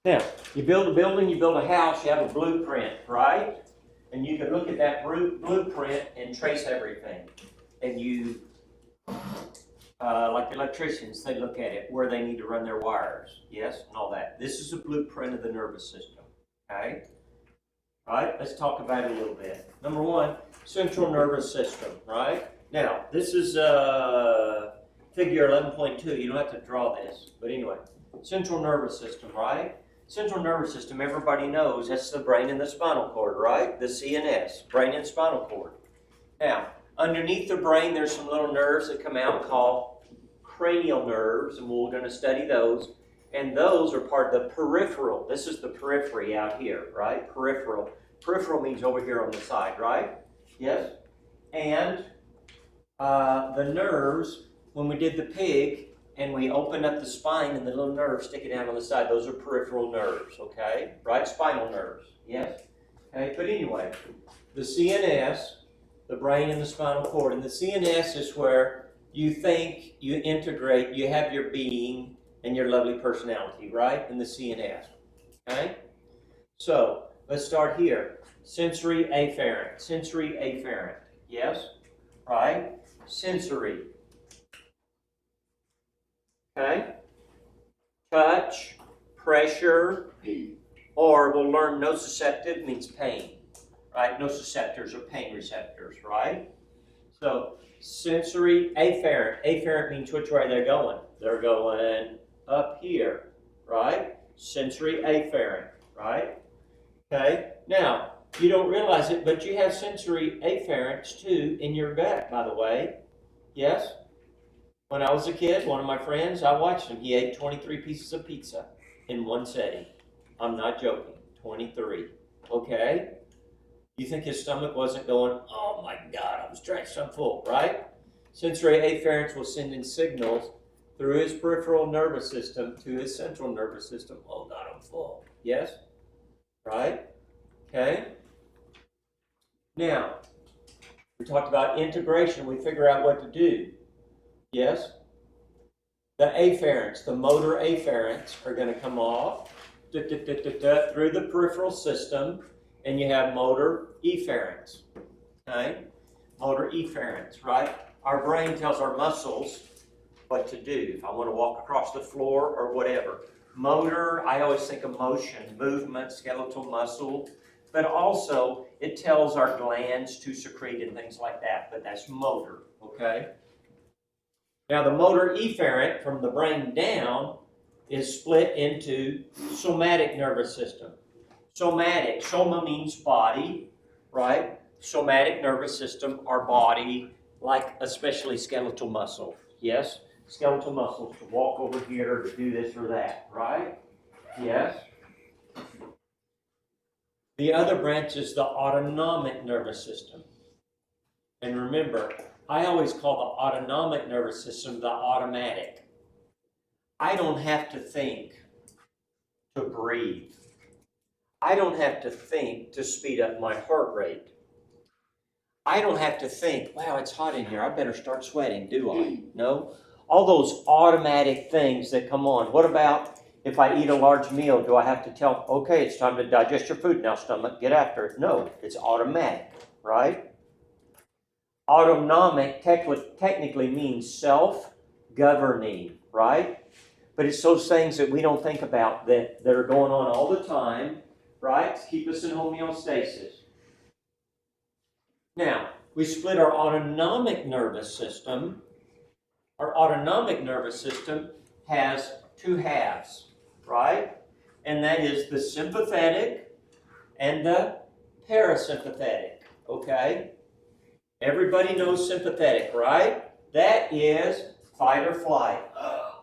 Now, you build a building, you build a house, you have a blueprint, right? And you can look at that blueprint and trace everything. And you, like electricians, they look at it, where they need to run their wires, yes, and all that. This is a blueprint of the nervous system, okay? All right, let's talk about it a little bit. Number one, central nervous system, right? Now, this is figure 11.2. You don't have to draw this, but anyway, central nervous system, right? Central nervous system, everybody knows that's the brain and the spinal cord, right? The CNS, brain and spinal cord. Now, underneath the brain, there's some little nerves that come out called cranial nerves, and we're going to study those. And those are part of the peripheral. This is the periphery out here, right? Peripheral. Peripheral means over here on the side, right? Yes? And the nerves, when we did the pig, and we opened up the spine and the little nerves sticking down on the side, those are peripheral nerves, okay? Right? Spinal nerves, yes? Okay, but anyway, the CNS, the brain and the spinal cord, and the CNS is where you think, you integrate, you have your being and your lovely personality, right? In the CNS, okay? So, let's start here. Sensory afferent, yes? Right? Sensory. Okay? Touch, pressure, or we'll learn nociceptive means pain, right? Nociceptors are pain receptors, right? So, sensory afferent. Afferent means which way they're going. They're going up here, right? Sensory afferent, right? Okay? Now, you don't realize it, but you have sensory afferents too in your gut, by the way. Yes? When I was a kid, one of my friends, I watched him. He ate 23 pieces of pizza in one sitting. I'm not joking. 23. Okay? You think his stomach wasn't going, oh my God, I'm stretched, I'm full, right? Sensory afferents will send in signals through his peripheral nervous system to his central nervous system. Oh God, I'm full. Yes? Right? Okay? Now, we talked about integration. We figure out what to do. Yes? The afferents, the motor afferents, are going to come off through the peripheral system, and you have motor efferents. Okay? Motor efferents, right? Our brain tells our muscles what to do. If I want to walk across the floor or whatever. Motor, I always think of motion, movement, skeletal muscle, but also it tells our glands to secrete and things like that, but that's motor, okay? Now the motor efferent from the brain down is split into somatic nervous system. Somatic, soma means body, right? Somatic nervous system, our body, like especially skeletal muscle, yes? Skeletal muscles to walk over here, to do this or that, right? Yes? The other branch is the autonomic nervous system. And remember, I always call the autonomic nervous system the automatic. I don't have to think to breathe. I don't have to think to speed up my heart rate. I don't have to think, wow, it's hot in here, I better start sweating, do I? No? All those automatic things that come on. What about if I eat a large meal? Do I have to tell, okay, it's time to digest your food now, stomach, get after it? No, it's automatic, right? Autonomic technically means self-governing, right? But it's those things that we don't think about that are going on all the time, right? To keep us in homeostasis. Now, we split our autonomic nervous system. Our autonomic nervous system has two halves, right? And that is the sympathetic and the parasympathetic, okay? Everybody knows sympathetic, right? That is fight or flight.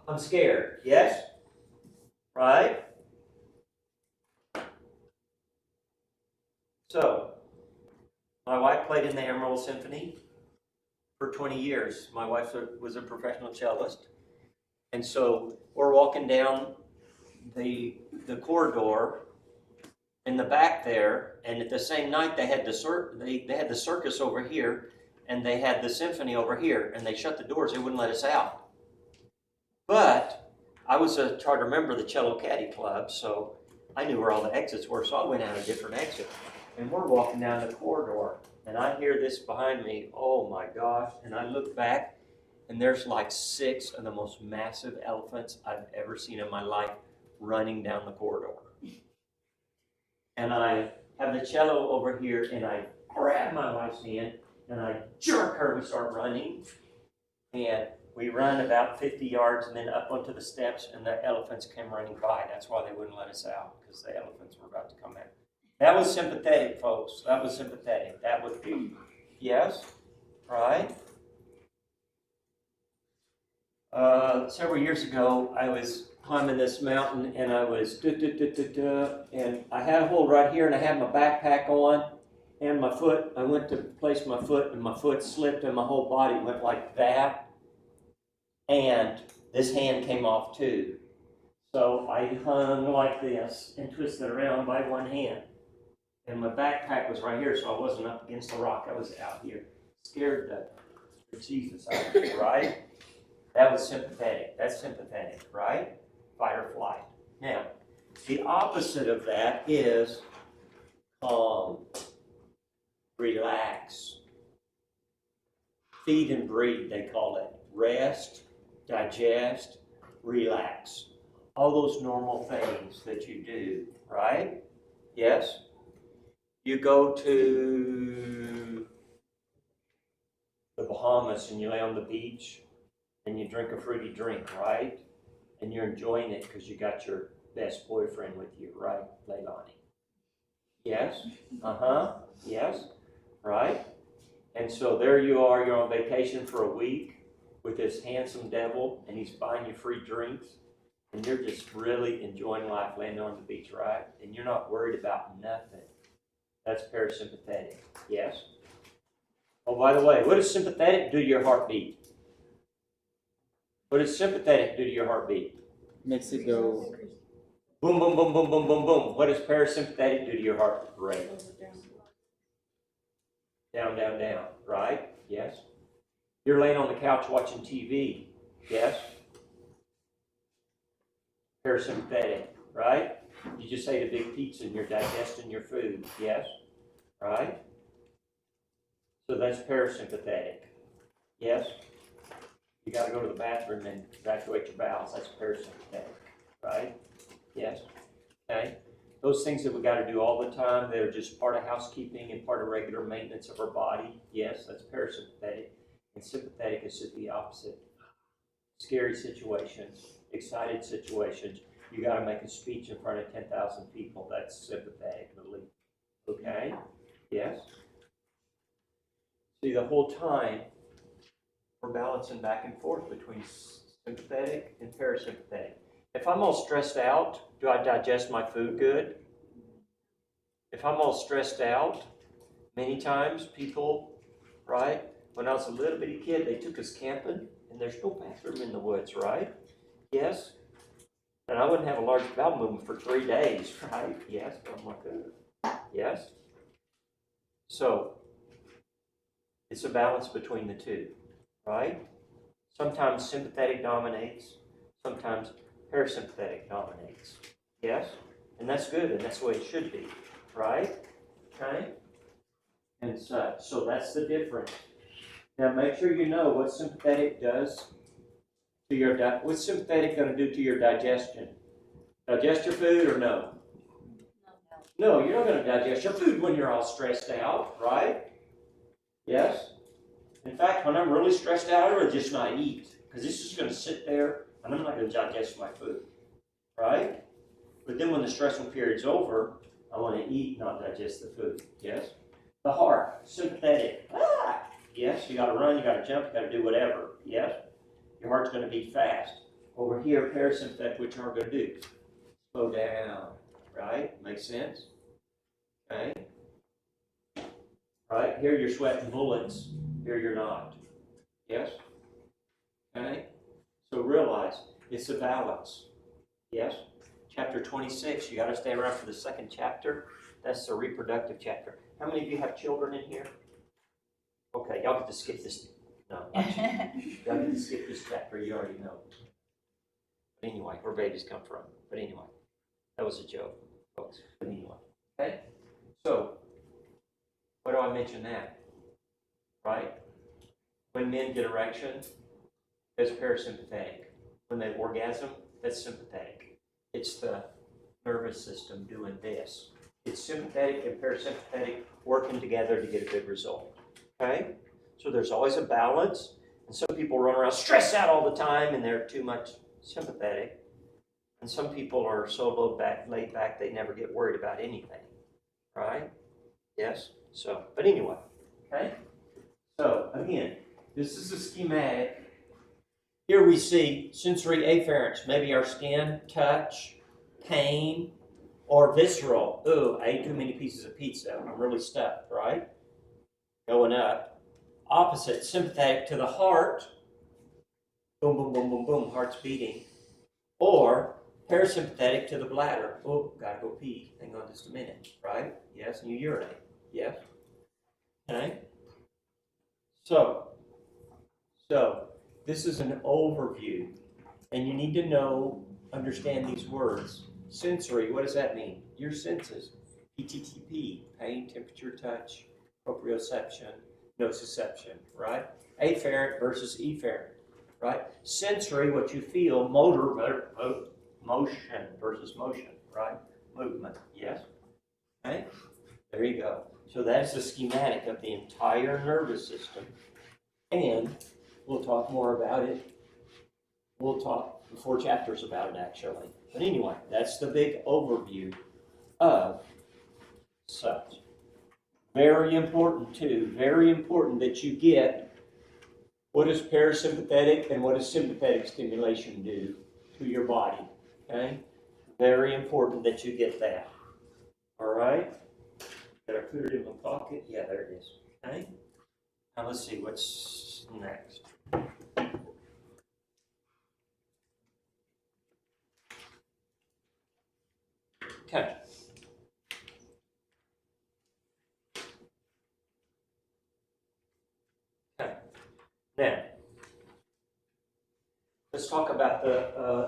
I'm scared, yes? Right? So, my wife played in the Emerald Symphony for 20 years. My wife was a professional cellist. And so we're walking down the corridor in the back there, and at the same night they had the circus over here, and they had the symphony over here, and they shut the doors. They wouldn't let us out. But I was a charter member of the Cello Caddy Club, so I knew where all the exits were, so I went out a different exit. And we're walking down the corridor, and I hear this behind me, oh my gosh, and I look back, and there's like 6 of the most massive elephants I've ever seen in my life running down the corridor. And I have the cello over here, and I grab my wife's hand, and I jerk her, we start running, and we run about 50 yards and then up onto the steps, and the elephants came running by. That's why they wouldn't let us out, because the elephants were about to come out. That was sympathetic, folks. That was sympathetic. That would be, yes, right? Several years ago, I was climbing this mountain, and I was and I had a hold right here, and I had my backpack on, and my foot, I went to place my foot, and my foot slipped, and my whole body went like that, and this hand came off too. So I hung like this and twisted around by one hand. And my backpack was right here, so I wasn't up against the rock. I was out here. Scared the Jesus out of me, right? That was sympathetic. That's sympathetic, right? Fight or flight. Now, the opposite of that is calm, relax, feed and breathe, they call it. Rest, digest, relax. All those normal things that you do, right? Yes? You go to the Bahamas and you lay on the beach and you drink a fruity drink, right? And you're enjoying it because you got your best boyfriend with you, right, Leilani? Yes? Yes? Right? And so there you are, you're on vacation for a week with this handsome devil, and he's buying you free drinks, and you're just really enjoying life laying on the beach, right? And you're not worried about nothing. That's parasympathetic, yes? Oh, by the way, what does sympathetic do to your heartbeat? What does sympathetic do to your heartbeat? Makes it go boom, boom, boom, boom, boom, boom, boom. What does parasympathetic do to your heart rate? Down, down, down, right? Yes? You're laying on the couch watching TV, yes? Parasympathetic, right? You just ate a big pizza and you're digesting your food, yes? Right? So that's parasympathetic, yes? You got to go to the bathroom and evacuate your bowels, that's parasympathetic, right? Yes? Okay? Those things that we got to do all the time, they're just part of housekeeping and part of regular maintenance of our body, yes, that's parasympathetic. And sympathetic is just the opposite. Scary situations, excited situations, you got to make a speech in front of 10,000 people, that's sympathetic, believe. Okay? Yes? See, the whole time, we're balancing back and forth between sympathetic and parasympathetic. If I'm all stressed out, do I digest my food good? If I'm all stressed out, many times people, right? When I was a little bitty kid, they took us camping, and there's no bathroom in the woods, right? Yes? And I wouldn't have a large bowel movement for 3 days, right? Yes, I'm like, yes? So, it's a balance between the two, right? Sometimes sympathetic dominates, sometimes parasympathetic dominates. Yes? And that's good, and that's the way it should be, right? Okay? And such. So that's the difference. Now make sure you know what sympathetic does to your what's sympathetic going to do to your digestion? Digest your food or no? No, you're not going to digest your food when you're all stressed out, right? Yes? In fact, when I'm really stressed out, I would just not eat, because it's just going to sit there, and I'm not going to digest my food, right? But then when the stressful period's over, I want to eat, not digest the food, yes? The heart, sympathetic, yes, you got to run, you got to jump, you got to do whatever, yes? Your heart's going to beat fast. Over here, parasympathetic, what your heart going to do? Slow down, right? Makes sense? Okay? Right? Here you're sweating bullets. Here you're not. Yes? Okay? So realize it's a balance. Yes? Chapter 26, you got to stay around for the second chapter. That's the reproductive chapter. How many of you have children in here? Okay, y'all get to skip this. No, not you. Y'all get to skip this chapter. You already know. But anyway, where babies come from. But anyway, that was a joke. folks. But anyway, okay? So, why do I mention that? Right? When men get erection, that's parasympathetic. When they orgasm, that's sympathetic. It's the nervous system doing this. It's sympathetic and parasympathetic working together to get a good result. Okay? So there's always a balance. And some people run around stressed out all the time and they're too much sympathetic. And some people are so laid back they never get worried about anything. Right? Yes? So, but anyway. Okay? So, again, this is a schematic. Here we see sensory afferents, maybe our skin, touch, pain, or visceral. Ooh, I ate too many pieces of pizza. I'm really stuffed, right? Going up. Opposite, sympathetic to the heart. Boom, boom, boom, boom, boom, heart's beating. Or parasympathetic to the bladder. Oh, gotta go pee. Hang on just a minute, right? Yes, and you urinate. Yes. Okay. So, this is an overview, and you need to understand these words. Sensory, what does that mean? Your senses. PTTP, pain, temperature, touch, proprioception, nociception, right? Afferent versus efferent, right? Sensory, what you feel, motor, motion versus motion, right? Movement, yes? Okay, there you go. So that's the schematic of the entire nervous system, and we'll talk more about it. We'll talk 4 chapters about it, actually. But anyway, that's the big overview of such. Very important, too. Very important that you get what does parasympathetic and what does sympathetic stimulation do to your body. Okay? Very important that you get that. All right? Did I put it in my pocket? Yeah, there it is. Okay? Now let's see what's next. Okay. Okay. Now, let's talk about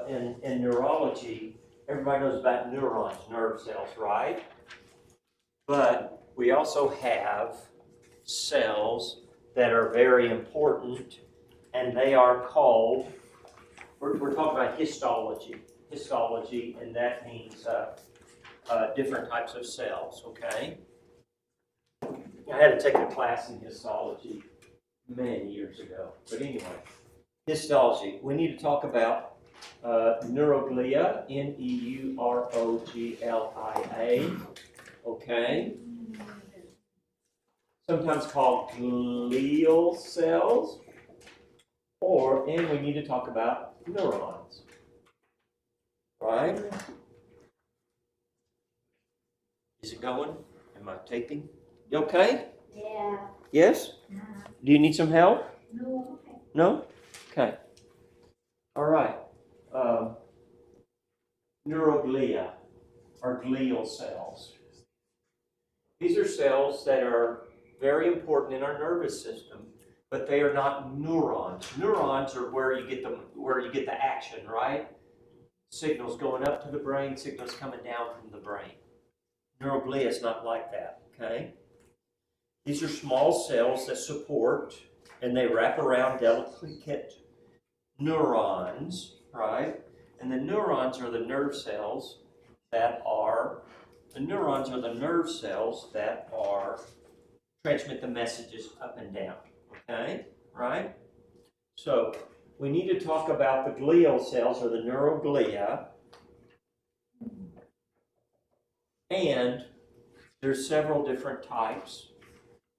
in neurology, everybody knows about neurons, nerve cells, right? But we also have cells that are very important, and they are called, we're talking about histology, and that means different types of cells, okay? I had to take a class in histology many years ago, but anyway, histology. We need to talk about neuroglia, Neuroglia, okay? Sometimes called glial cells, and we need to talk about neurons, right? Is it going? Am I taping? You okay? Yeah. Yes? Do you need some help? No, okay. No? Okay. All right. Neuroglia are glial cells. These are cells that are very important in our nervous system, but they are not neurons. Neurons are where you get the action, right? Signals going up to the brain, signals coming down from the brain. Neuroglia is not like that, okay? These are small cells that support and they wrap around delicate neurons, right? And the neurons are the nerve cells that transmit the messages up and down, okay? Right? So we need to talk about the glial cells or the neuroglia. And there's several different types,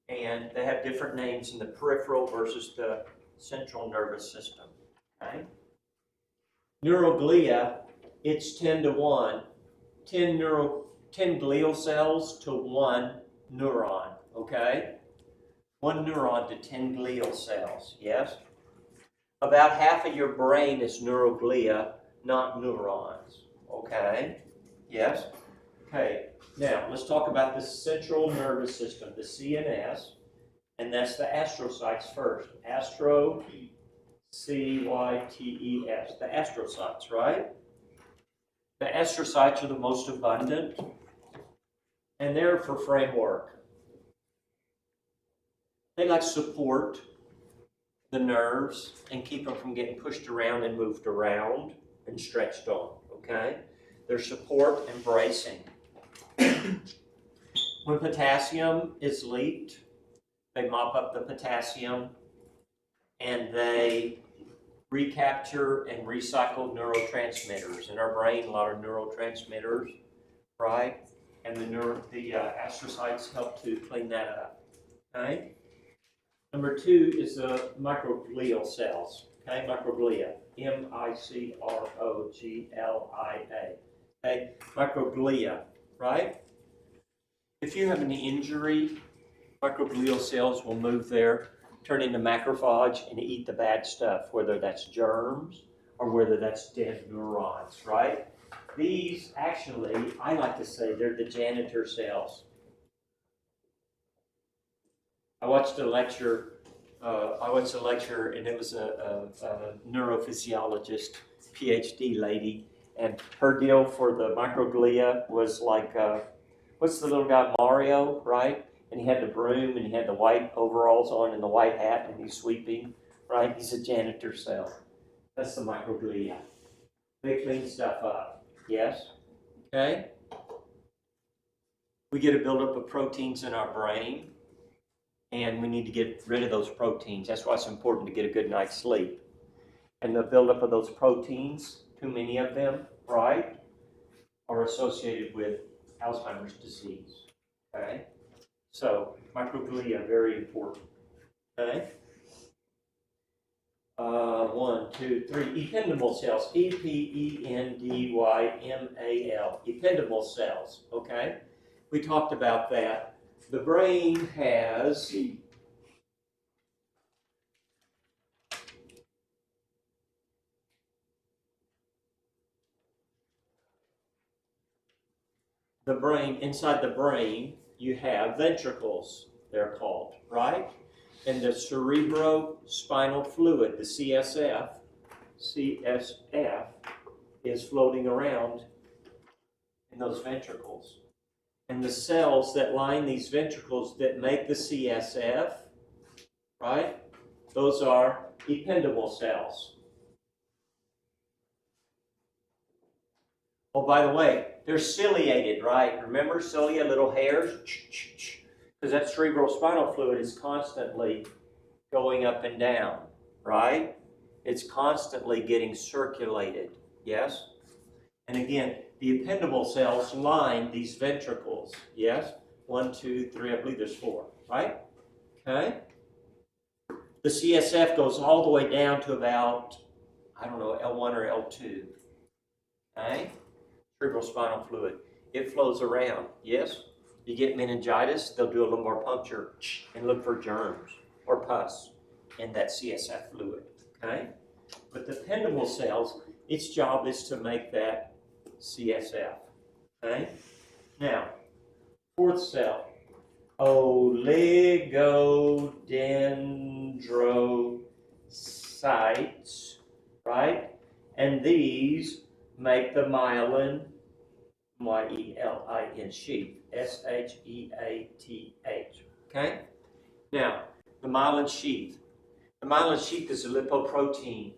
and they have different names in the peripheral versus the central nervous system. Okay? Neuroglia, it's 10 to 1. 10 glial cells to 1 neuron. Okay? 1 neuron to 10 glial cells. Yes? About half of your brain is neuroglia, not neurons. Okay? Yes? Okay, now let's talk about the central nervous system, the CNS, and that's the astrocytes first. C-Y-T-E-S, the astrocytes, right? The astrocytes are the most abundant, and they're for framework. They like support the nerves and keep them from getting pushed around and moved around and stretched on, okay? They're support and bracing. When potassium is leaked, they mop up the potassium and they recapture and recycle neurotransmitters. In our brain, a lot of neurotransmitters, right? And the astrocytes help to clean that up, okay? Number 2 is the microglial cells, okay? Microglia, M-I-C-R-O-G-L-I-A, okay? Microglia, right? If you have an injury, microglial cells will move there, turn into macrophage and eat the bad stuff, whether that's germs or whether that's dead neurons, right? These actually, I like to say, they're the janitor cells. I watched a lecture, and it was a neurophysiologist, PhD lady, and her deal for the microglia was like, what's the little guy, Mario, right? And he had the broom, and he had the white overalls on and the white hat, and he's sweeping, right? He's a janitor cell. That's the microglia. They clean stuff up, yes? Okay? We get a buildup of proteins in our brain, and we need to get rid of those proteins. That's why it's important to get a good night's sleep. And the buildup of those proteins, too many of them, right, are associated with Alzheimer's disease, okay? So, microglia, very important, okay? 1, 2, 3, ependymal cells, E-P-E-N-D-Y-M-A-L, ependymal cells, okay? We talked about that. The brain has inside the brain, you have ventricles, they're called, right? And the cerebrospinal fluid, the CSF is floating around in those ventricles. And the cells that line these ventricles that make the CSF, right? Those are ependymal cells. Oh, by the way, they're ciliated, right? Remember cilia, little hairs? Because that cerebrospinal fluid is constantly going up and down, right? It's constantly getting circulated, yes? And again, the ependymal cells line these ventricles, yes? 1, 2, 3, I believe there's 4, right? Okay? The CSF goes all the way down to about, I don't know, L1 or L2, okay? Cerebrospinal fluid. It flows around, yes? You get meningitis, they'll do a lumbar puncture and look for germs or pus in that CSF fluid, okay? But the ependymal cells, its job is to make that CSF, okay? Now, 4th cell, oligodendrocytes, right? And these make the myelin, Y-E-L-I-N, sheath, S-H-E-A-T-H, okay? Now, the myelin sheath. The myelin sheath is a lipoprotein,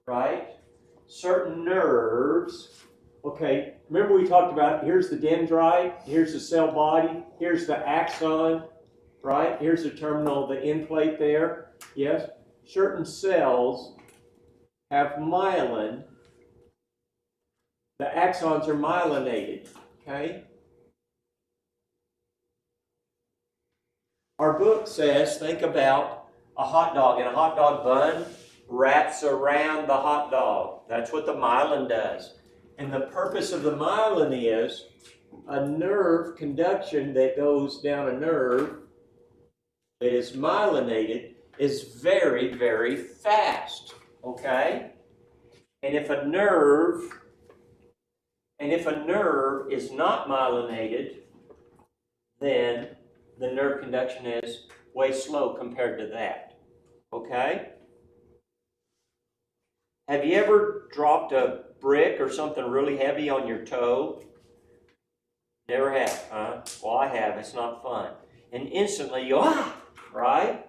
right? Certain nerves, okay, remember we talked about, here's the dendrite, here's the cell body, here's the axon, right? Here's the terminal, the end plate there, yes? Certain cells have myelin. The axons are myelinated, okay? Our book says, think about a hot dog, and a hot dog bun wraps around the hot dog. That's what the myelin does. And the purpose of the myelin is a nerve conduction that goes down a nerve that is myelinated is very, very fast, okay? And if a nerve is not myelinated, then the nerve conduction is way slow compared to that, okay? Have you ever dropped a brick or something really heavy on your toe? Never have, huh? Well, I have. It's not fun. And instantly you go, right?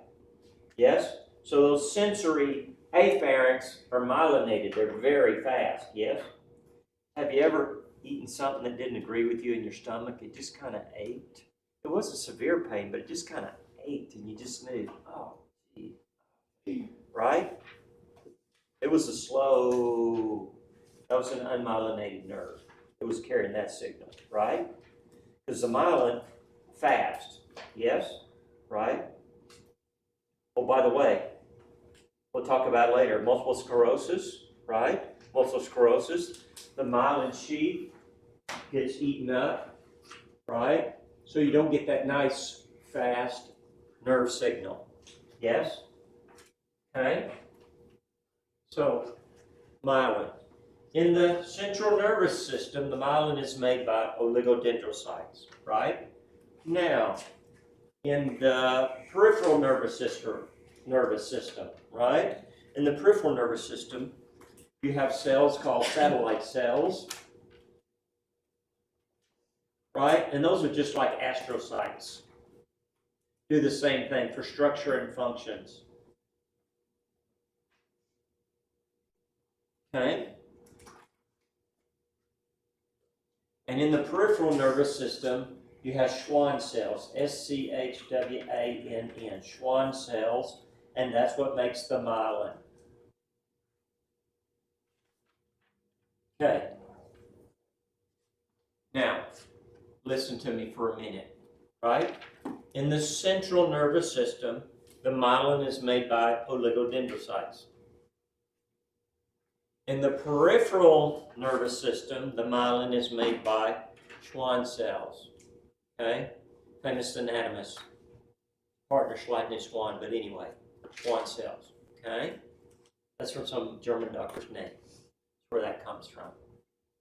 Yes? So those sensory afferents are myelinated. They're very fast, yes? Have you ever eaten something that didn't agree with you in your stomach? It just kind of ached. It wasn't severe pain, but it just kind of ached, and you just knew, oh, gee. Right? It was that was an unmyelinated nerve. It was carrying that signal, right? Because the myelin, fast, yes? Right? Oh, by the way, we'll talk about it later. Multiple sclerosis, right? Multiple sclerosis, the myelin sheath gets eaten up, right? So you don't get that nice, fast nerve signal. Yes? Okay? So, myelin. In the central nervous system, the myelin is made by oligodendrocytes, right? Now, in the peripheral nervous system, right? In the peripheral nervous system, you have cells called satellite cells, right? And those are just like astrocytes. Do the same thing for structure and functions. Okay? And in the peripheral nervous system, you have Schwann cells, Schwann, Schwann cells, and that's what makes the myelin. Okay. Now, listen to me for a minute, right? In the central nervous system, the myelin is made by oligodendrocytes. In the peripheral nervous system, the myelin is made by Schwann cells. Okay? Famous anatomist, partner Schleitner Schwann, but anyway, Schwann cells. Okay? That's from some German doctor's name. That's where that comes from.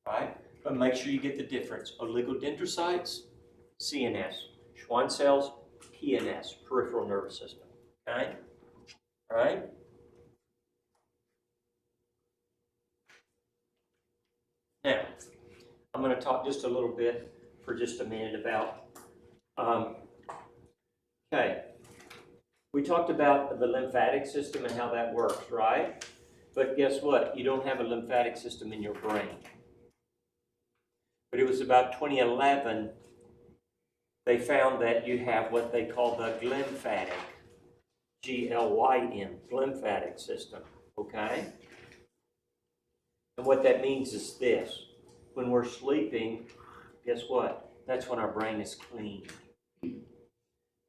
Right? But make sure you get the difference. Oligodendrocytes, CNS. Schwann cells, PNS, peripheral nervous system. Okay? All right? Now, I'm going to talk just a little bit for just a minute about, okay, we talked about the lymphatic system and how that works, right? But guess what? You don't have a lymphatic system in your brain. But it was about 2011, they found that you have what they call the glymphatic, G-L-Y-M, glymphatic system, okay? And what that means is this. When we're sleeping, guess what? That's when our brain is clean.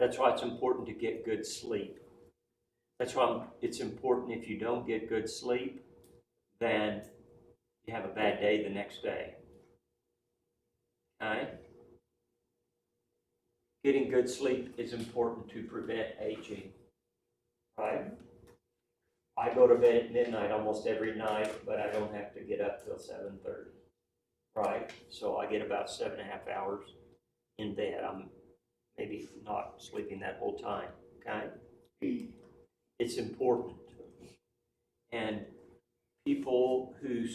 That's why it's important to get good sleep. That's why it's important if you don't get good sleep, then you have a bad day the next day. Okay? Getting good sleep is important to prevent aging. Right? I go to bed at midnight almost every night, but I don't have to get up till 7:30. Right? So I get about 7.5 hours in bed. I'm maybe not sleeping that whole time. Okay? It's important. And people who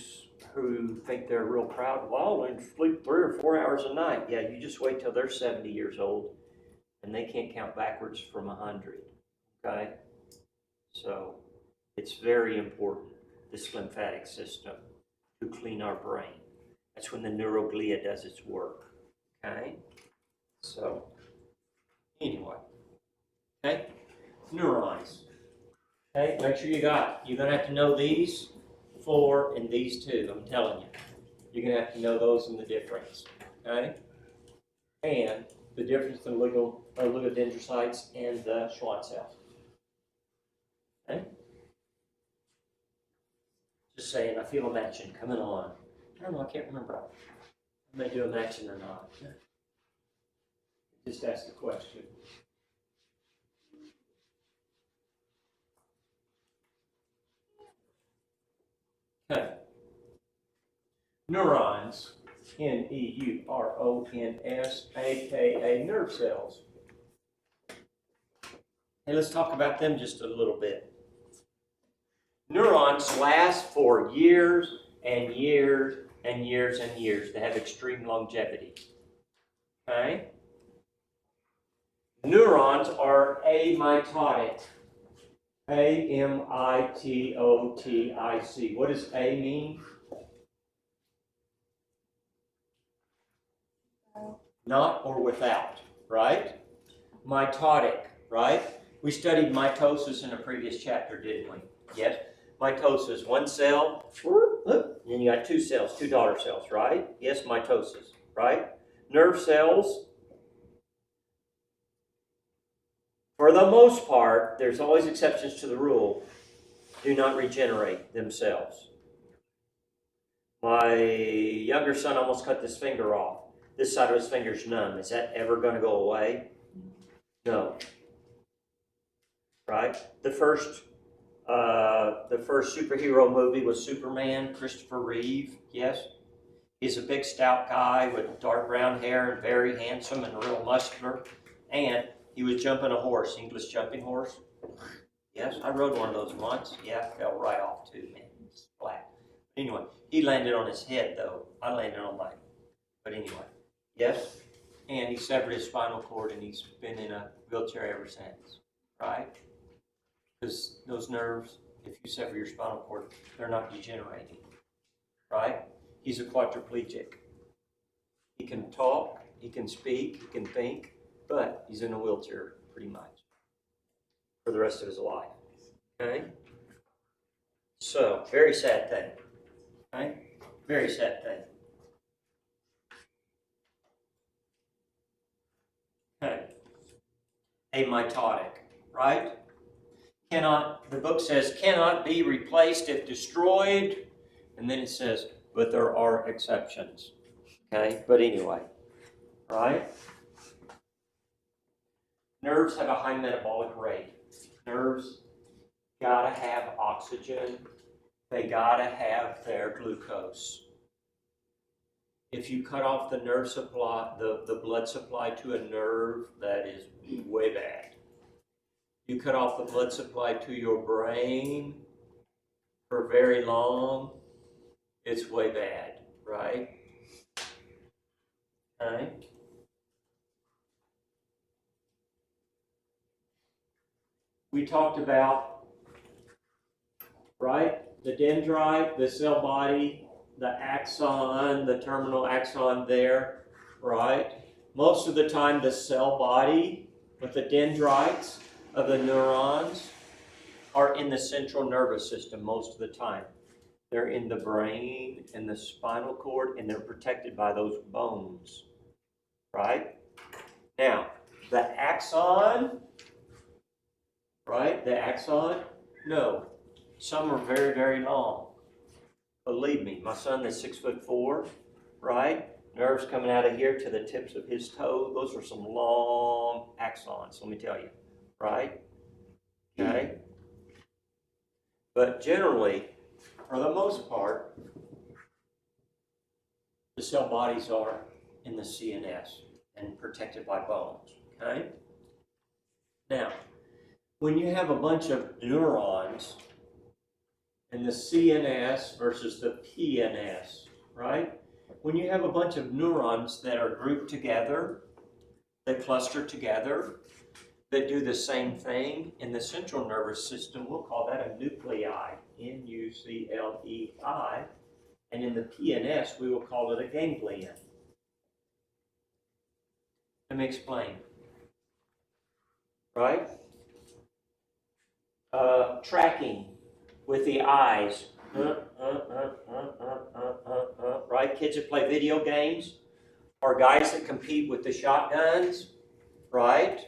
think they're real proud, well, they sleep 3 or 4 hours a night. Yeah, you just wait till they're 70 years old and they can't count backwards from 100. Okay? So it's very important, this lymphatic system, to clean our brain. That's when the neuroglia does its work. Okay? So, anyway. Okay? Neurons. Okay? Make sure you're going to have to know these 4 and these 2. I'm telling you. You're going to have to know those and the difference. Okay? And the difference in oligodendrocytes and the Schwann cells. Okay? Just saying, I feel a matching coming on. I don't know, I can't remember. I may do a matching or not. Just ask the question. Okay. Neurons, Neurons, aka nerve cells. Hey, let's talk about them just a little bit. Neurons last for years and years and years and years. They have extreme longevity. Okay? Neurons are amitotic. A-M-I-T-O-T-I-C. What does A mean? Not or without, right? Mitotic, right? We studied mitosis in a previous chapter, didn't we? Yes. Mitosis, one cell, then you got two cells, two daughter cells, right? Yes, mitosis, right? Nerve cells, for the most part, there's always exceptions to the rule, do not regenerate themselves. My younger son almost cut this finger off. This side of his finger is numb. Is that ever going to go away? No. Right? The first superhero movie was Superman, Christopher Reeve. Yes? He's a big, stout guy with dark brown hair and very handsome and real muscular. And he was jumping a horse, English jumping horse. Yes, I rode one of those once. Yeah, fell right off too, man. It's flat. Anyway, he landed on his head though. I landed on mine. But anyway, yes. And he severed his spinal cord and he's been in a wheelchair ever since. Right? Because those nerves, if you sever your spinal cord, they're not degenerating. Right? He's a quadriplegic. He can talk, he can speak, he can think, but he's in a wheelchair pretty much for the rest of his life. Okay? So, very sad thing. Okay? Very sad thing. Okay. Amitotic, right? The book says, cannot be replaced if destroyed. And then it says, but there are exceptions. Okay? But anyway, right? Nerves have a high metabolic rate. Nerves gotta have oxygen. They gotta have their glucose. If you cut off the nerve supply, the blood supply to a nerve, that is way bad. You cut off the blood supply to your brain for very long, it's way bad, right? Okay. We talked about, right, the dendrite, the cell body, the axon, the terminal axon there, right? Most of the time the cell body with the dendrites of the neurons are in the central nervous system most of the time. They're in the brain and the spinal cord, and they're protected by those bones, right? Now, the axon, right? The axon, no. Some are very, very long. Believe me, my son that's 6'4", right? Nerves coming out of here to the tips of his toe. Those are some long axons, let me tell you, right? Okay? But generally, for the most part, the cell bodies are in the CNS and protected by bones, okay? Now, when you have a bunch of neurons in the CNS versus the PNS, right? When you have a bunch of neurons that are grouped together, that cluster together, that do the same thing in the central nervous system, we'll call that a nuclei, N-U-C-L-E-I, and in the PNS, we will call it a ganglion. Let me explain. Right? Tracking with the eyes. Right? Kids that play video games, or guys that compete with the shotguns, right?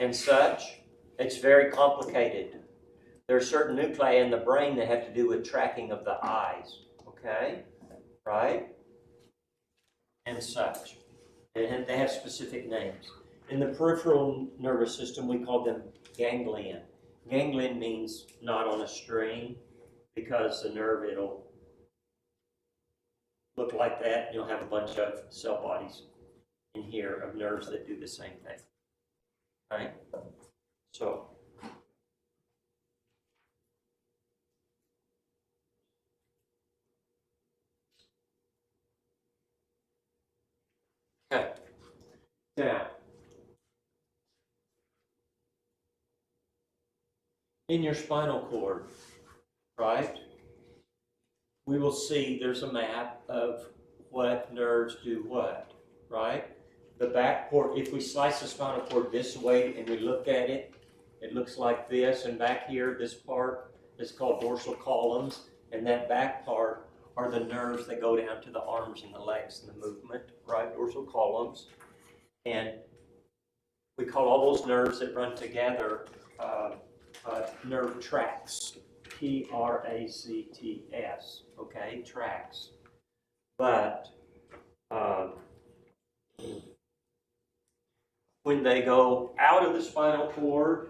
And such. It's very complicated. There are certain nuclei in the brain that have to do with tracking of the eyes. Okay? Right? And such. And they have specific names. In the peripheral nervous system, we call them ganglion. Ganglion means not on a string, because the nerve, it'll look like that. You'll have a bunch of cell bodies in here of nerves that do the same thing. Right? So, in your spinal cord, right, we will see there's a map of what nerves do what, right? The back port, if we slice the spinal cord this way and we look at it, it looks like this, and back here, this part is called dorsal columns, and that back part are the nerves that go down to the arms and the legs and the movement, right? Dorsal columns. And we call all those nerves that run together nerve tracts, Tracts, okay, tracts. But when they go out of the spinal cord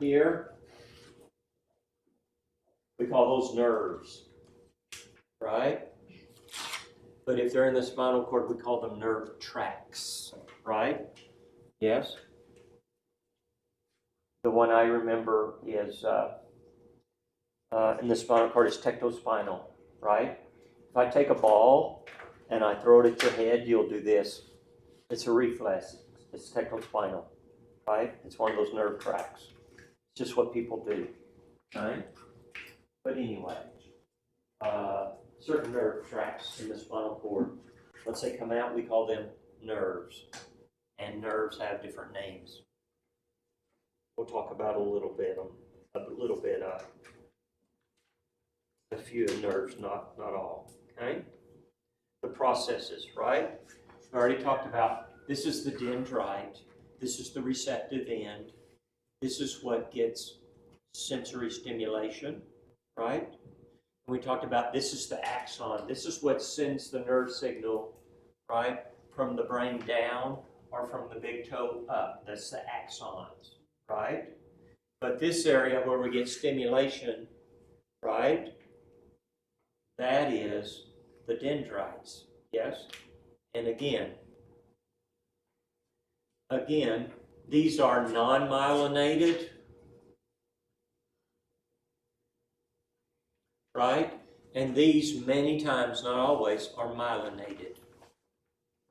here, we call those nerves, right? But if they're in the spinal cord, we call them nerve tracts, right? Yes? The one I remember is in the spinal cord is tectospinal, right? If I take a ball and I throw it at your head, you'll do this. It's a reflex. It's tectospinal, right? It's one of those nerve tracts. It's just what people do, right? But anyway, certain nerve tracts in the spinal cord, once they come out, we call them nerves. And nerves have different names. We'll talk about a few nerves, not all, okay? The processes, right? I already talked about, this is the dendrite, this is the receptive end, this is what gets sensory stimulation, right? And we talked about this is the axon, this is what sends the nerve signal, right, from the brain down or from the big toe up. That's the axons, right? But this area where we get stimulation, right, that is the dendrites, yes? And again, these are non-myelinated, right? And these many times, not always, are myelinated,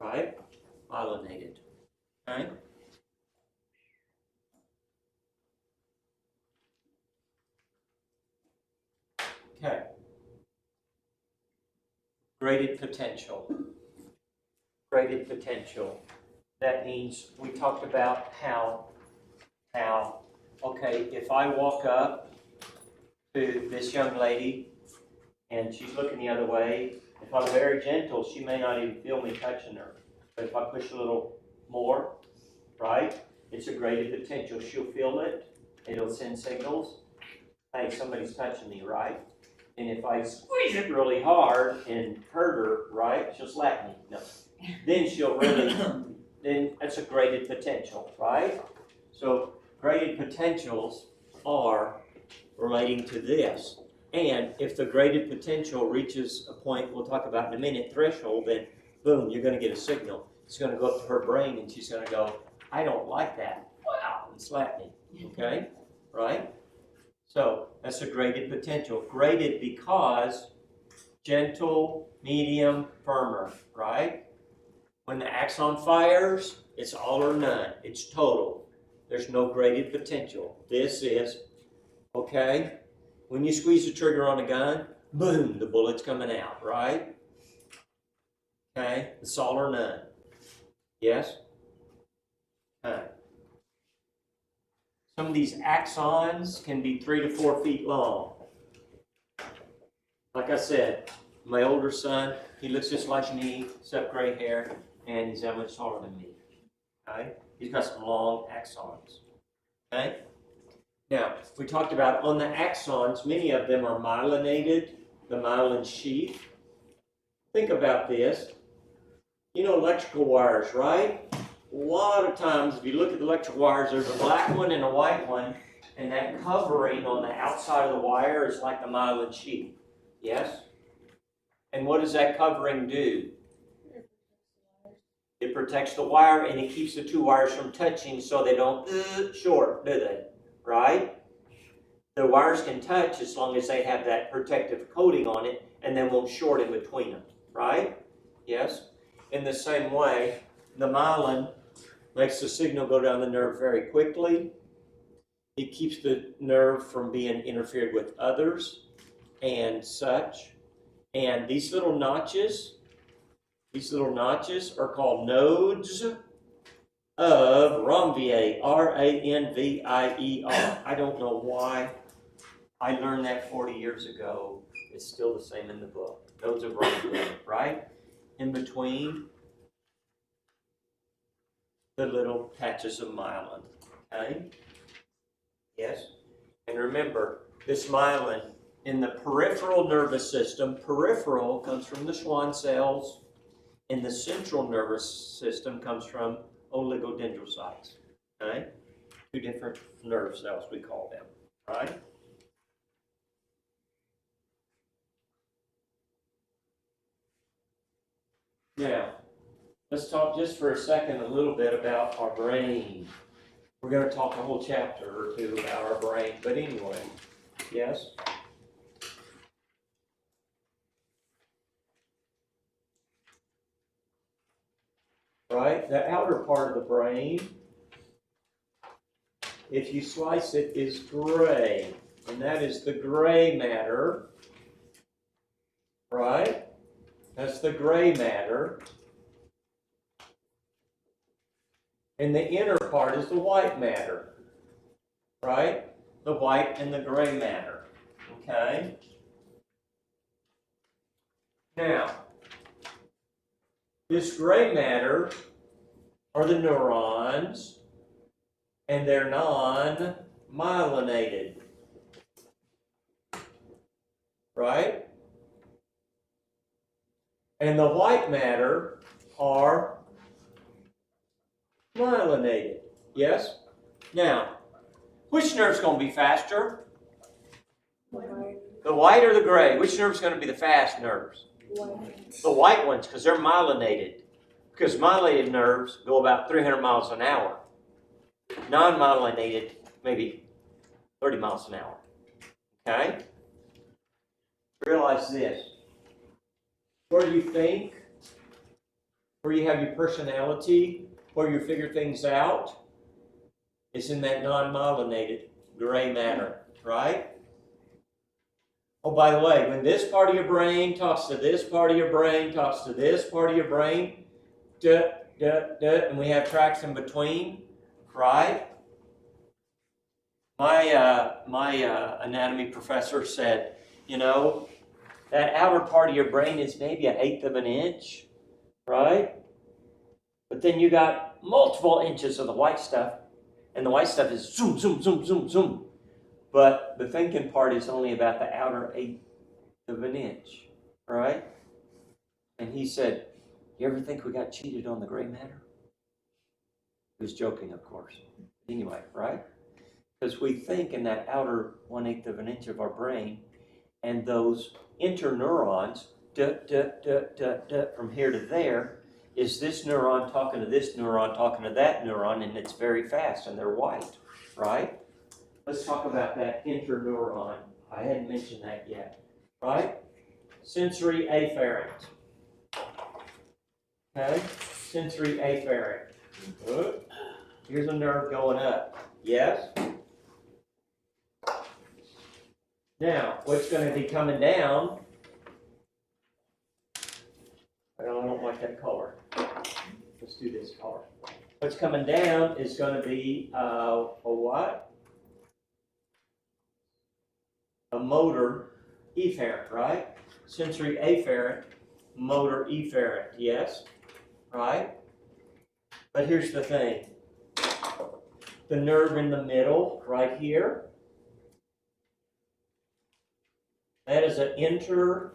right? Myelinated, right? Okay. Graded potential. Graded potential. That means we talked about how, okay, if I walk up to this young lady and she's looking the other way, if I'm very gentle, she may not even feel me touching her. But if I push a little more, right, it's a graded potential. She'll feel it. It'll send signals. Hey, somebody's touching me, right? And if I squeeze it really hard and hurt her, right, she'll slap me. No. Then she'll really, then that's a graded potential, right? So graded potentials are relating to this. And if the graded potential reaches a point we'll talk about in a minute, threshold, then boom, you're going to get a signal. It's going to go up to her brain and she's going to go, I don't like that. Wow, and slap me. Okay? Right? So that's a graded potential. Graded because gentle, medium, firmer, right? When the axon fires, it's all or none. It's total. There's no graded potential. This is, okay, when you squeeze the trigger on a gun, boom, the bullet's coming out, right? Okay, it's all or none. Yes? Okay. Some of these axons can be 3 to 4 feet long. Like I said, my older son, he looks just like me, except gray hair, and he's that much taller than me. Okay? He's got some long axons. Okay? Now, we talked about on the axons, many of them are myelinated, the myelin sheath. Think about this. You know electrical wires, right? A lot of times, if you look at the electrical wires, there's a black one and a white one, and that covering on the outside of the wire is like the myelin sheath. Yes? And what does that covering do? It protects the wire and it keeps the two wires from touching so they don't short, do they? Right? The wires can touch as long as they have that protective coating on it and then won't short in between them. Right? Yes? In the same way, the myelin makes the signal go down the nerve very quickly It keeps the nerve from being interfered with others and such. And these little notches are called nodes of Ranvier, R-A-N-V-I-E-R. I don't know why I learned that 40 years ago. It's still the same in the book. Nodes of Ranvier, right? In between the little patches of myelin, okay? Yes? And remember, this myelin in the peripheral nervous system, peripheral comes from the Schwann cells, and the central nervous system comes from oligodendrocytes, okay? Two different nerve cells, we call them, right? Now, let's talk just for a second a little bit about our brain. We're going to talk a whole chapter or two about our brain, but anyway, yes? Right? The outer part of the brain, if you slice it, is gray, and that is the gray matter, right? That's the gray matter. And the inner part is the white matter, right? The white and the gray matter, okay? Now, this gray matter are the neurons, and they're non-myelinated, right? And the white matter are myelinated, yes? Now, which nerve's going to be faster? The white or the gray? Which nerve's going to be the fast nerves? White. The white ones, because they're myelinated. Because myelinated nerves go about 300 miles an hour. Non-myelinated, maybe 30 miles an hour. Okay? Realize this. Where you think, where you have your personality, where you figure things out, is in that non-myelinated gray matter, right? Oh, by the way, when this part of your brain talks to this part of your brain, talks to this part of your brain, and we have tracks in between, right? My anatomy professor said, you know, that outer part of your brain is maybe 1/8 of an inch, right? But then you got multiple inches of the white stuff, and the white stuff is zoom, zoom, zoom, zoom, zoom. But the thinking part is only about the outer 1/8 of an inch, right? And he said, you ever think we got cheated on the gray matter? He was joking, of course. Anyway, right? Because we think in that outer 1/8 of an inch of our brain, and those interneurons, from here to there, is this neuron talking to this neuron, talking to that neuron, and it's very fast, and they're white, right? Let's talk about that interneuron. I hadn't mentioned that yet, right? Sensory afferent. Okay? Sensory afferent. Here's a nerve going up. Yes? Now, what's going to be coming down? I don't like that color. Let's do this color. What's coming down is going to be a what? A motor efferent, right? Sensory afferent, motor efferent, yes? Right? But here's the thing. The nerve in the middle, right here, that is an interneuron,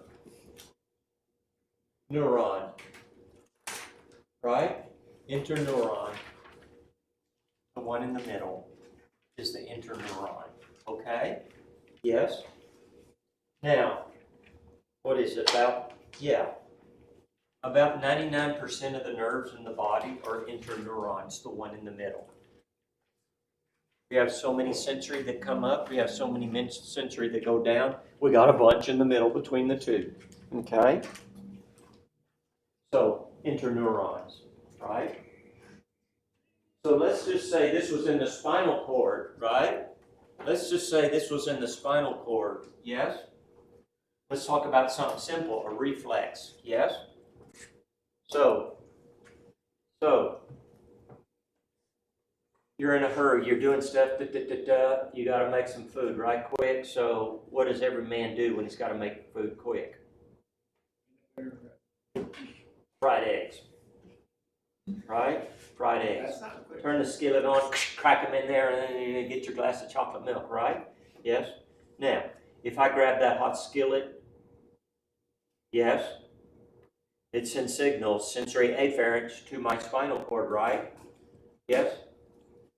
right? Interneuron. The one in the middle is the interneuron, okay? Yes? Now, what is it about? Yeah. About 99% of the nerves in the body are interneurons, the one in the middle. We have so many sensory that come up. We have so many sensory that go down. We got a bunch in the middle between the two. Okay? So, interneurons, right? So let's just say this was in the spinal cord, right? let's just say this was in the spinal cord, yes? Let's talk about something simple, a reflex, yes? So, you're in a hurry, you're doing stuff, you gotta make some food right quick, so what does every man do when he's gotta make food quick? Fried eggs, right? Fried eggs. Turn the skillet on, crack them in there, and then you get your glass of chocolate milk, right? Yes? Now, if I grab that hot skillet, yes, it sends signals, sensory afferents, to my spinal cord, right? Yes?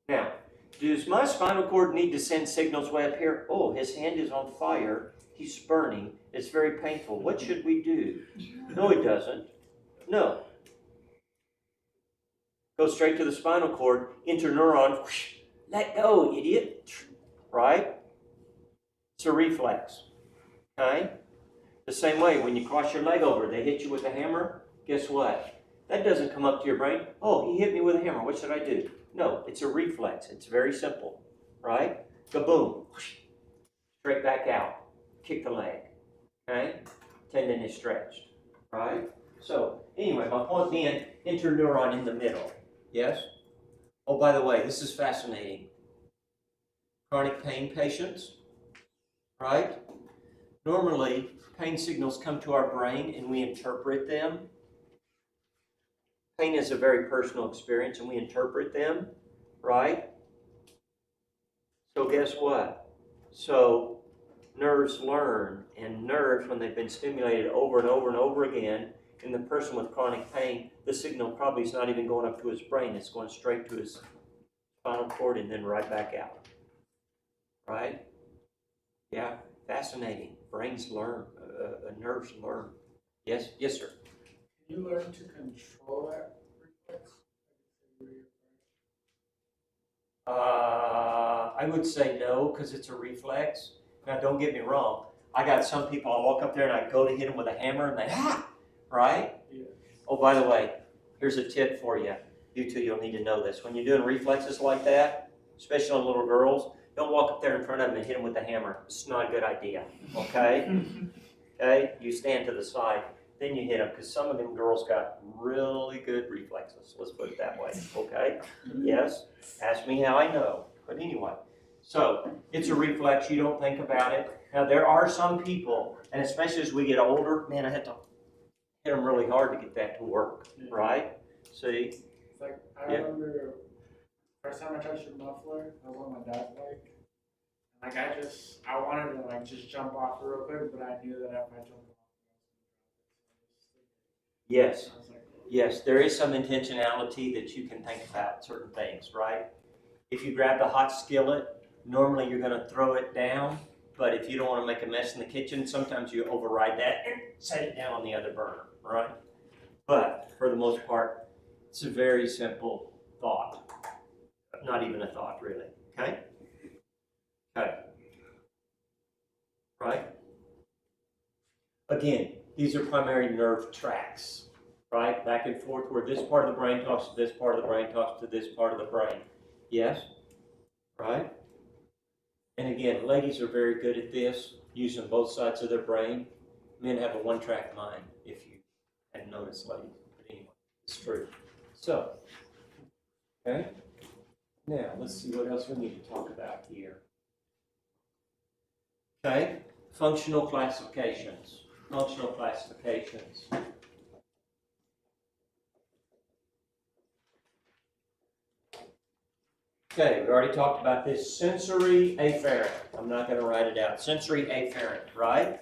Now, does my spinal cord need to send signals way up here? Oh, his hand is on fire. He's burning. It's very painful. What should we do? No, it doesn't. No. Go straight to the spinal cord, interneuron, whoosh, let go, idiot. Right? It's a reflex. Okay? The same way, when you cross your leg over, they hit you with a hammer. Guess what? That doesn't come up to your brain. Oh, he hit me with a hammer. What should I do? No, it's a reflex. It's very simple. Right? Kaboom. Whoosh, straight back out. Kick the leg. Okay? Tendon is stretched. Right? So, anyway, my point being, interneuron in the middle. Yes? Oh, by the way, this is fascinating. Chronic pain patients, right? Normally, pain signals come to our brain and we interpret them. Pain is a very personal experience and we interpret them, right? So guess what? So nerves learn, and nerves, when they've been stimulated over and over and over again, in the person with chronic pain, the signal probably is not even going up to his brain. It's going straight to his spinal cord and then right back out. Right? Yeah, fascinating. Brains learn, nerves learn. Yes, yes, sir. Can you learn to control that reflex? I would say no, because it's a reflex. Now, don't get me wrong. I got some people, I walk up there and I go to hit them with a hammer and they, right? Yeah. Oh, by the way, here's a tip for you. You two, you'll need to know this. When you're doing reflexes like that, especially on little girls, don't walk up there in front of them and hit them with the hammer. It's not a good idea, okay? Okay? You stand to the side, then you hit them, because some of them girls got really good reflexes. Let's put it that way, okay? Yes? Ask me how I know. But anyway, so it's a reflex. You don't think about it. Now, there are some people, and especially as we get older, man, I had to hit them really hard to get that to work, right? See? It's like, I remember first time I touched your muffler, I was on my dad's bike. Like I wanted to like just jump off real quick, but I knew that if I jumped off, Yes. I was like, Yes, there is some intentionality that you can think about certain things, right? If you grab the hot skillet, normally you're going to throw it down, but if you don't want to make a mess in the kitchen, sometimes you override that and set it down on the other burner, right? But for the most part, it's a very simple thought. Not even a thought, really. Okay? Okay. Right? Again, these are primary nerve tracts, right? Back and forth, where this part of the brain talks to this part of the brain, talks to this part of the brain. Yes? Right? And again, ladies are very good at this, using both sides of their brain. Men have a one-track mind, if you hadn't noticed, ladies. But anyway, it's true. So, okay? Now, let's see what else we need to talk about here. Okay? Functional classifications. Functional classifications. Okay, we already talked about this. Sensory afferent. I'm not going to write it out. Sensory afferent, right?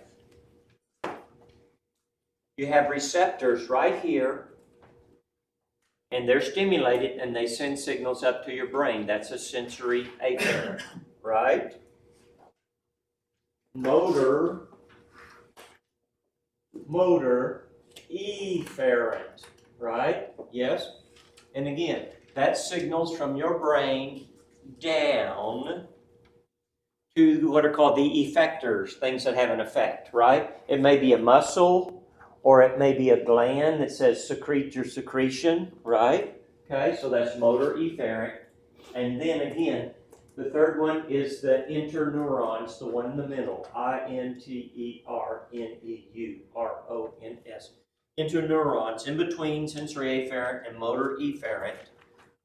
You have receptors right here, and they're stimulated, and they send signals up to your brain. That's a sensory afferent, right? Motor efferent, right? Yes? And again, that signals from your brain down to what are called the effectors, things that have an effect, right? It may be a muscle, or it may be a gland that says secrete your secretion, right? Okay, so that's motor efferent. And then again, The third one is the interneurons, the one in the middle, interneurons. Interneurons, in between sensory afferent and motor efferent,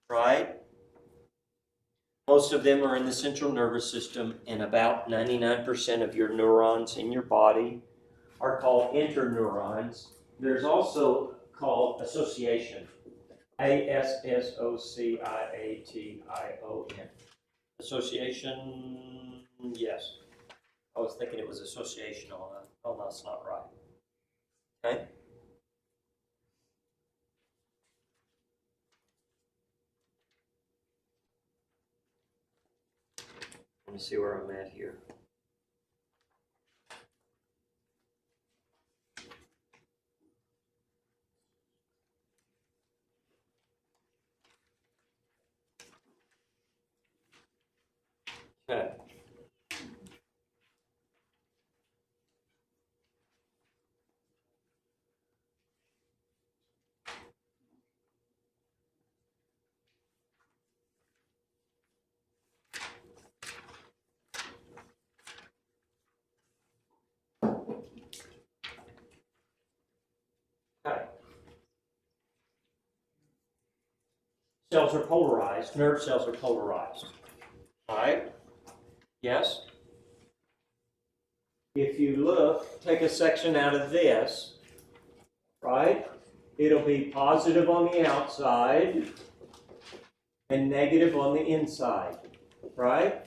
right? Most of them are in the central nervous system, and about 99% of your neurons in your body are called interneurons. There's also called association, association. Association, yes. I was thinking it was associational. Oh, that's not right. Okay? Let me see where I'm at here. Okay. Okay. Cells are polarized. Nerve cells are polarized. All right? Yes? If you look, take a section out of this, right? It'll be positive on the outside and negative on the inside, right?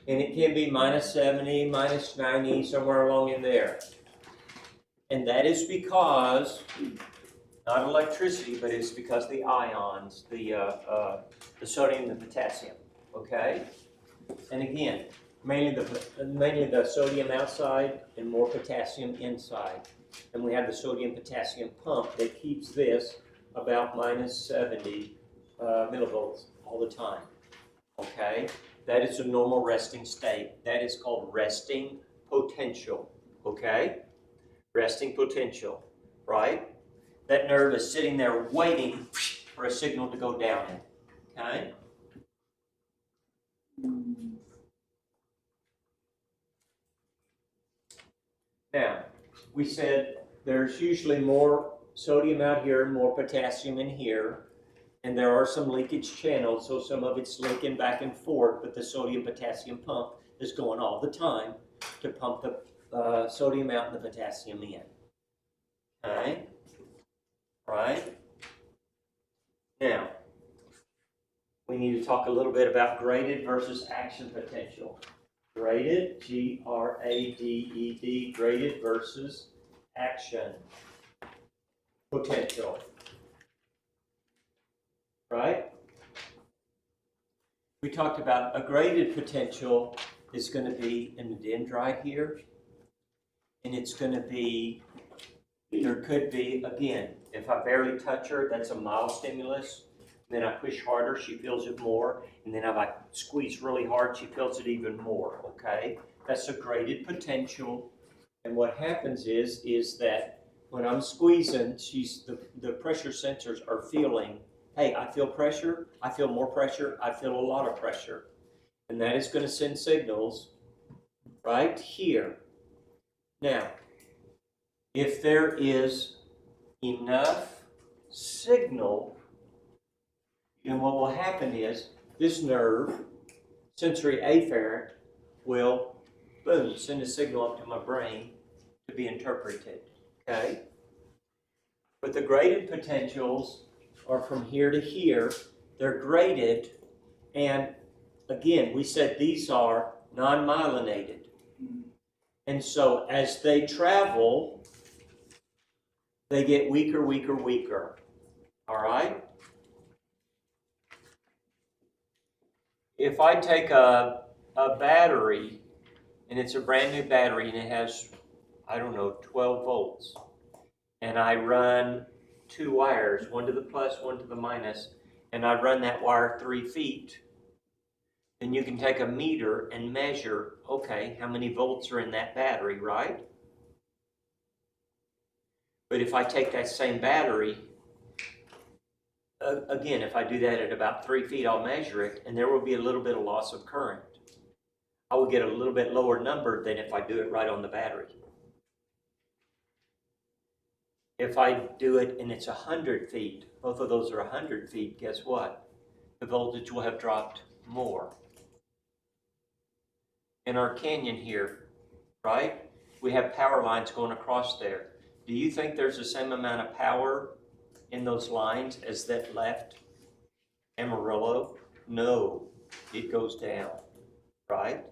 And it can be minus 70, minus 90, somewhere along in there. And that is because, not electricity, but it's because the ions, the sodium and the potassium, okay? And again, mainly the sodium outside and more potassium inside. And we have the sodium-potassium pump that keeps this about minus 70 millivolts all the time, okay? That is a normal resting state. That is called resting potential, okay? Resting potential, right? That nerve is sitting there waiting for a signal to go down in, okay? Now, we said there's usually more sodium out here, more potassium in here, and there are some leakage channels, so some of it's leaking back and forth, but the sodium-potassium pump is going all the time to pump the sodium out and the potassium in. Okay? Right? Now, we need to talk a little bit about graded versus action potential. Graded, G-R-A-D-E-D, graded versus action potential. Right? We talked about a graded potential is going to be in the dendrite here, and it's going to be, there could be, again, if I barely touch her, that's a mild stimulus. Then I push harder, she feels it more. And then if I squeeze really hard, she feels it even more, okay? That's a graded potential. And what happens is that when I'm squeezing, the pressure sensors are feeling, hey, I feel pressure, I feel more pressure, I feel a lot of pressure. And that is going to send signals right here. Now, if there is enough signal, and what will happen is this nerve, sensory afferent, will, boom, send a signal up to my brain to be interpreted, okay? But the graded potentials are from here to here. They're graded, and again, we said these are non-myelinated. And so as they travel, they get weaker, weaker, weaker, all right? If I take a battery, and it's a brand new battery, and it has, I don't know, 12 volts, and I run two wires, one to the plus, one to the minus, and I run that wire 3 feet, then you can take a meter and measure, okay, how many volts are in that battery, right? But if I take that same battery again, if I do that at about 3 feet, I'll measure it, and there will be a little bit of loss of current. I will get a little bit lower number than if I do it right on the battery. If I do it and it's 100 feet, both of those are 100 feet, guess what? The voltage will have dropped more. In our canyon here, right, we have power lines going across there. Do you think there's the same amount of power in those lines as that left Amarillo? No, it goes down, right?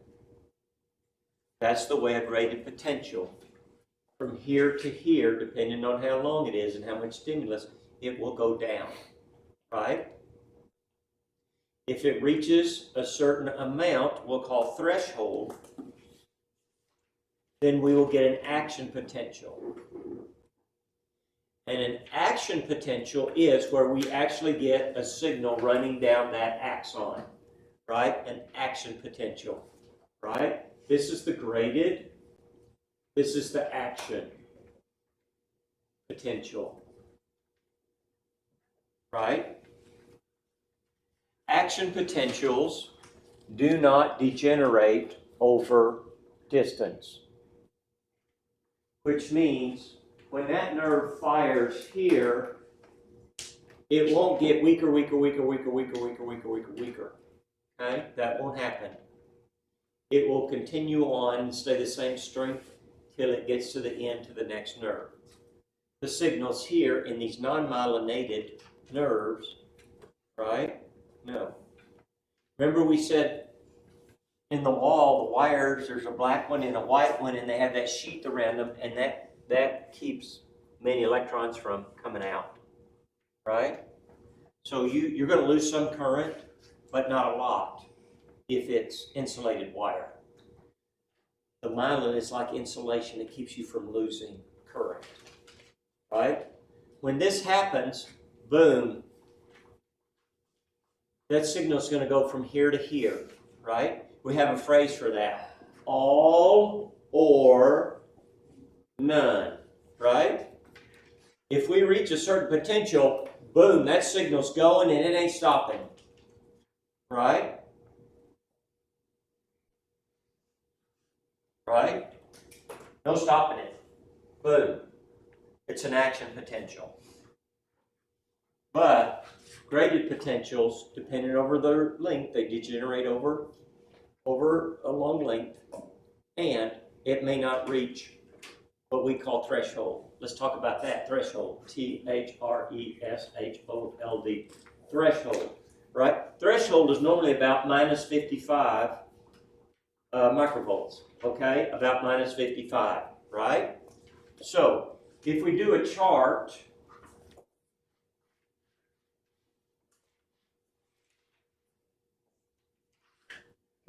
That's the way of rated potential. From here to here, depending on how long it is and how much stimulus, it will go down, right? If it reaches a certain amount, we'll call threshold, then we will get an action potential. And an action potential is where we actually get a signal running down that axon, right? An action potential, right? This is the graded, this is the action potential, right? Action potentials do not degenerate over distance, which means when that nerve fires here, it won't get weaker, weaker, weaker, weaker, weaker, weaker, weaker, weaker, weaker. Okay? That won't happen. It will continue on and stay the same strength till it gets to the end to the next nerve. The signals here in these non-myelinated nerves, right? No. Remember we said in the wall, the wires, there's a black one and a white one, and they have that sheath around them, and that keeps many electrons from coming out, right? So you're going to lose some current, but not a lot if it's insulated wire. The myelin is like insulation. It keeps you from losing current, right? When this happens, boom, that signal is going to go from here to here, right? We have a phrase for that. All or none, right? If we reach a certain potential, boom, that signal's going and it ain't stopping, right? Right? No stopping it. Boom. It's an action potential. But graded potentials, depending over their length, they degenerate over a long length, and it may not reach what we call threshold. Let's talk about that, threshold. Threshold. Threshold, right? Threshold is normally about minus 55 microvolts, okay? About minus 55, right? So, if we do a chart,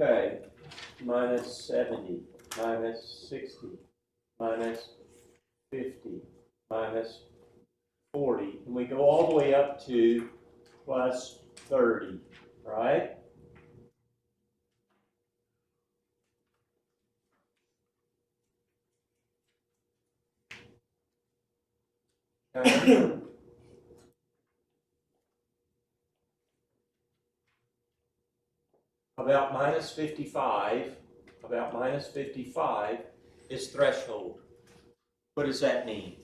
okay, minus 70, minus 60, minus 50, minus 40, and we go all the way up to plus 30, right? Okay. About minus 55 is threshold. What does that mean?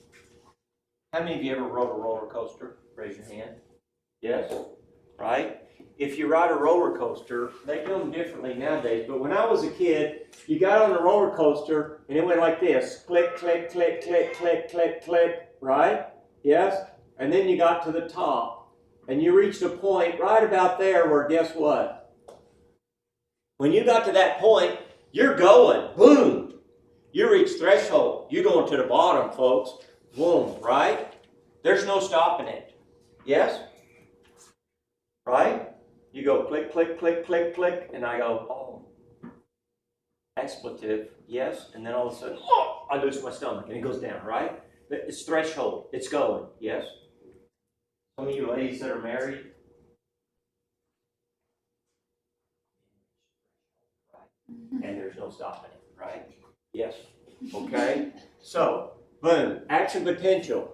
How many of you ever rode a roller coaster? Raise your hand. Yes? Right? If you ride a roller coaster, they do them differently nowadays, but when I was a kid, you got on the roller coaster and it went like this. Click, click, click, click, click, click, click, right? Yes? And then you got to the top and you reached a point right about there where guess what? When you got to that point, you're going, boom. You reach threshold. You're going to the bottom, folks. Boom, right? There's no stopping it. Yes? Right? You go click, click, click, click, click, and I go, oh, expletive, yes, and then all of a sudden, oh, I lose my stomach, and it goes down, right? It's threshold. It's going, yes? Some of you ladies that are married, and there's no stopping it, right? Yes. Okay? So, boom, action potential.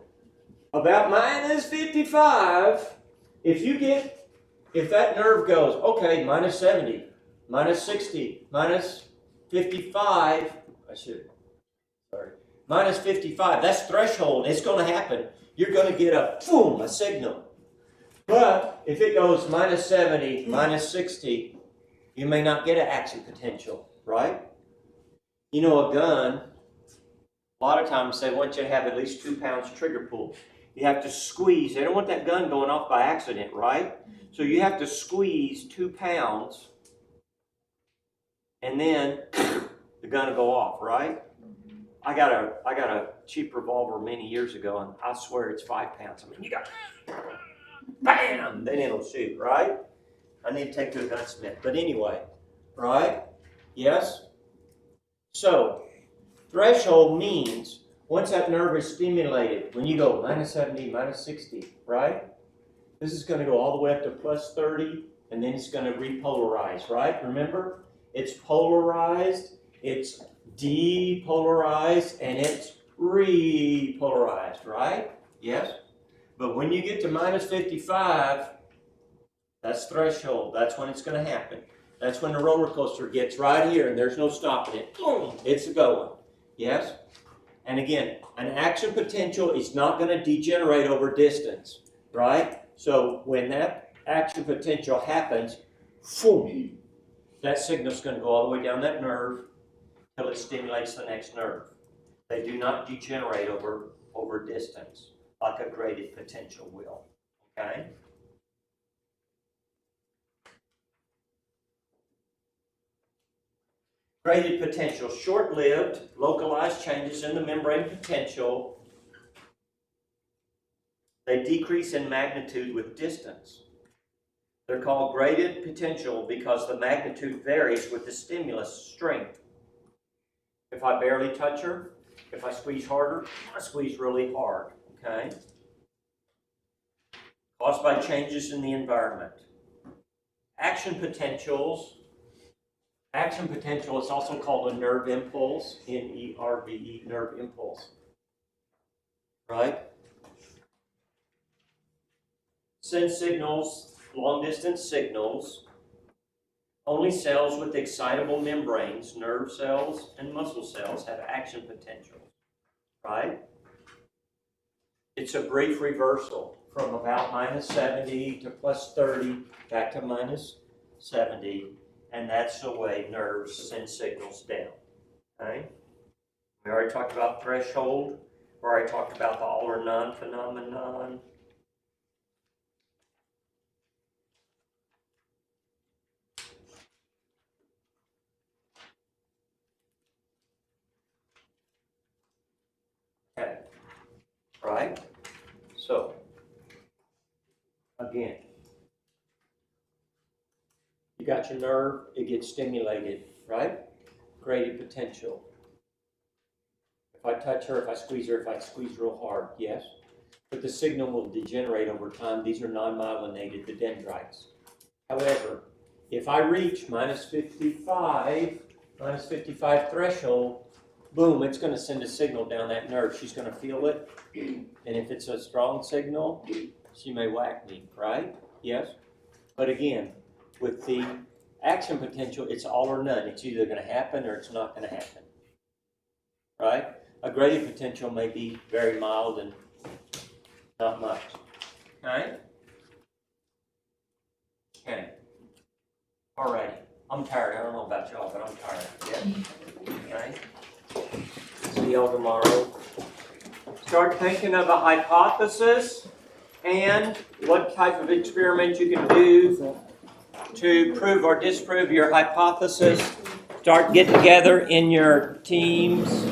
About minus 55, if that nerve goes, okay, minus 70, minus 60, minus 55, minus 55, that's threshold, it's going to happen. You're going to get a signal. But if it goes minus 70, minus 60, you may not get an action potential, right? You know, a gun, a lot of times they want you to have at least 2 pounds trigger pull. You have to squeeze. They don't want that gun going off by accident, right? So you have to squeeze 2 pounds, and then the gun will go off, right? I got a cheap revolver many years ago, and I swear it's 5 pounds. I mean, you got bam, then it'll shoot, right? I need to take to a gunsmith. But anyway, right? Yes? So, threshold means once that nerve is stimulated, when you go minus 70, minus 60, right? This is going to go all the way up to plus 30, and then it's going to repolarize, right? Remember? It's polarized, it's depolarized, and it's repolarized, right? Yes? But when you get to minus 55, that's threshold. That's when it's going to happen. That's when the roller coaster gets right here, and there's no stopping it. Boom, it's going. Yes? And again, an action potential is not going to degenerate over distance, right? So when that action potential happens, boom, that signal's going to go all the way down that nerve until it stimulates the next nerve. They do not degenerate over distance like a graded potential will. Okay? Graded potential, short-lived, localized changes in the membrane potential. They decrease in magnitude with distance. They're called graded potential because the magnitude varies with the stimulus strength. If I barely touch her, if I squeeze harder, I squeeze really hard, okay? Caused by changes in the environment. Action potential is also called a nerve impulse, N-E-R-V-E, nerve impulse, right? Send signals, long-distance signals. Only cells with excitable membranes, nerve cells and muscle cells, have action potential, right? It's a brief reversal from about minus 70 to plus 30 back to minus 70, and that's the way nerves send signals down, okay? We already talked about threshold. We already talked about the all or none phenomenon. Okay, right? So, again, you got your nerve, it gets stimulated, right? Graded potential. If I touch her, if I squeeze her, if I squeeze real hard, yes. But the signal will degenerate over time. These are non-myelinated, the dendrites. However, if I reach minus 55 threshold, boom, it's going to send a signal down that nerve. She's going to feel it. And if it's a strong signal, she may whack me, right? Yes? But again, with the action potential, it's all or none. It's either going to happen or it's not going to happen. Right? A graded potential may be very mild and not much. Okay? Okay. Alrighty. I'm tired. I don't know about y'all, but I'm tired. Yeah? Okay? See y'all tomorrow. Start thinking of a hypothesis and what type of experiment you can do to prove or disprove your hypothesis. Start getting together in your teams.